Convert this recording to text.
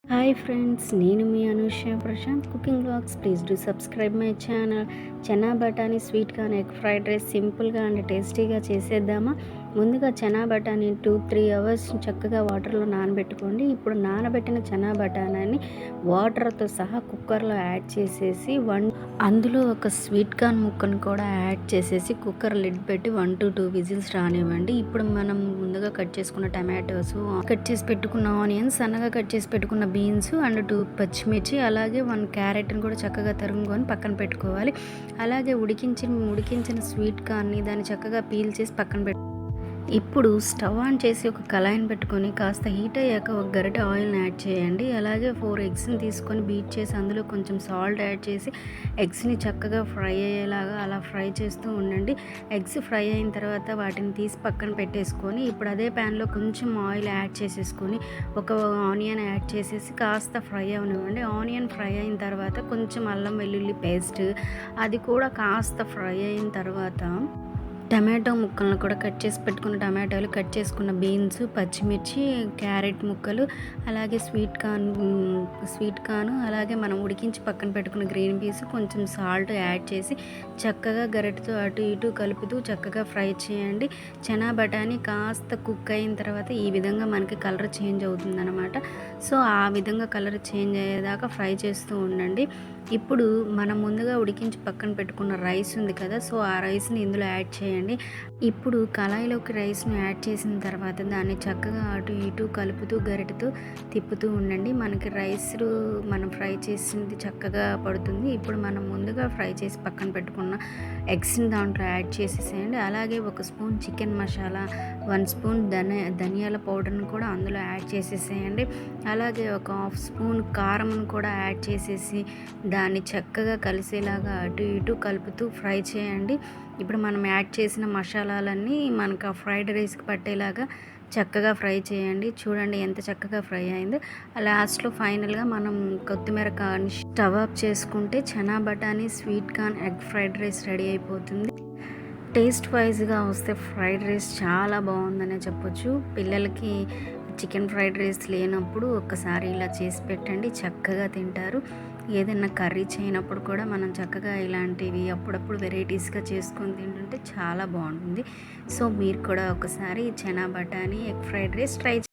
Hi friends, నేను మీ Anusha Prashanth cooking vlogs. Please do subscribe my channel. చనా బఠానీ sweet corn egg fried rice సింపుల్గా అండ్ టేస్టీగా చేసేద్దామా. ముందుగా చనా బఠానీ 2-3 అవర్స్ చక్కగా వాటర్లో నానబెట్టుకోండి. ఇప్పుడు నానబెట్టిన చనా బఠానీని వాటర్తో సహా కుక్కర్లో యాడ్ చేసేసి అందులో ఒక స్వీట్ కార్న్ ముక్కను కూడా యాడ్ చేసేసి కుక్కర్ లిడ్ పెట్టి 1-2 విజిల్స్ రానివ్వండి. ఇప్పుడు మనం ముందుగా కట్ చేసుకున్న టమాటోస్, కట్ చేసి పెట్టుకున్న ఆనియన్స్, సన్నగా కట్ చేసి పెట్టుకున్న బీన్స్ అండ్ 2 పచ్చిమిర్చి, అలాగే 1 క్యారెట్ని కూడా చక్కగా తరుగుకొని పక్కన పెట్టుకోవాలి. అలాగే ఉడికించిన స్వీట్ కార్న్ని దాన్ని చక్కగా పీల్ చేసి పక్కన ఇప్పుడు స్టవ్ ఆన్ చేసి ఒక కళాయిని పెట్టుకొని కాస్త హీట్ అయ్యాక ఒక గరిటె ఆయిల్ని యాడ్ చేయండి. అలాగే 4 ఎగ్స్ని తీసుకొని బీట్ చేసి అందులో కొంచెం సాల్ట్ యాడ్ చేసి ఎగ్స్ని చక్కగా ఫ్రై అయ్యేలాగా అలా ఫ్రై చేస్తూ ఉండండి. ఎగ్స్ ఫ్రై అయిన తర్వాత వాటిని తీసి పక్కన పెట్టేసుకొని ఇప్పుడు అదే ప్యాన్లో కొంచెం ఆయిల్ యాడ్ చేసేసుకొని ఒక ఆనియన్ యాడ్ చేసేసి కాస్త ఫ్రై అవనివ్వండి. ఆనియన్ ఫ్రై అయిన తర్వాత కొంచెం అల్లం వెల్లుల్లి పేస్ట్, అది కూడా కాస్త ఫ్రై అయిన తర్వాత టమాటో ముక్కలను కూడా కట్ చేసి పెట్టుకున్న టమాటోలు, కట్ చేసుకున్న బీన్స్, పచ్చిమిర్చి, క్యారెట్ ముక్కలు, అలాగే స్వీట్ కార్న్, అలాగే మనం ఉడికించి పక్కన పెట్టుకున్న గ్రీన్ పీస్, కొంచెం సాల్ట్ యాడ్ చేసి చక్కగా గరిటెతో అటు ఇటు కలుపుతూ చక్కగా ఫ్రై చేయండి. చనా బఠానీ కాస్త కుక్ అయిన తర్వాత ఈ విధంగా మనకి కలర్ చేంజ్ అవుతుందన్నమాట. సో ఆ విధంగా కలర్ చేంజ్ అయ్యేదాకా ఫ్రై చేస్తూ ఉండండి. ఇప్పుడు మనం ముందుగా ఉడికించి పక్కన పెట్టుకున్న రైస్ ఉంది కదా, సో ఆ రైస్ని ఇందులో యాడ్ చేయండి. ఇప్పుడు కళాయిలోకి రైస్ని యాడ్ చేసిన తర్వాత దాన్ని చక్కగా అటు ఇటు కలుపుతూ గరిటెతో తిప్పుతూ ఉండండి. మనకి రైస్ మనం ఫ్రై చేసింది చక్కగా పడుతుంది. ఇప్పుడు మనం ముందుగా ఫ్రై చేసి పక్కన పెట్టుకున్న ఎగ్స్ని దాంట్లో యాడ్ చేసేసేయండి. అలాగే 1 స్పూన్ చికెన్ మసాలా, 1 స్పూన్ ధనియాల పౌడర్ని కూడా అందులో యాడ్ చేసేసేయండి. అలాగే ఒక 1/2 స్పూన్ కారంను కూడా యాడ్ చేసేసి దాన్ని చక్కగా కలిసేలాగా అటు ఇటు కలుపుతూ ఫ్రై చేయండి. ఇప్పుడు మనం యాడ్ చేసిన మసాలాలన్నీ మనకు ఆ ఫ్రైడ్ రైస్కి పట్టేలాగా చక్కగా ఫ్రై చేయండి. చూడండి ఎంత చక్కగా ఫ్రై అయిందో. లాస్ట్లో ఫైనల్గా మనం కొత్తిమీర స్టవ్ ఆఫ్ చేసుకుంటే చనా బఠానీ sweet corn egg fried rice ready అయిపోతుంది. టేస్ట్ వైజ్గా వస్తే ఫ్రైడ్ రైస్ చాలా బాగుందనే చెప్పొచ్చు. పిల్లలకి చికెన్ ఫ్రైడ్ రైస్ లేనప్పుడు ఒక్కసారి ఇలా చేసి పెట్టండి, చక్కగా తింటారు. ఏదైనా కర్రీ చేయనప్పుడు కూడా మనం చక్కగా ఇలాంటివి అప్పుడప్పుడు వెరైటీస్గా చేసుకొని తింటుంటే చాలా బాగుంటుంది. సో మీరు కూడా ఒకసారి చనా బఠానీ ఎగ్ ఫ్రైడ్ రైస్ ట్రై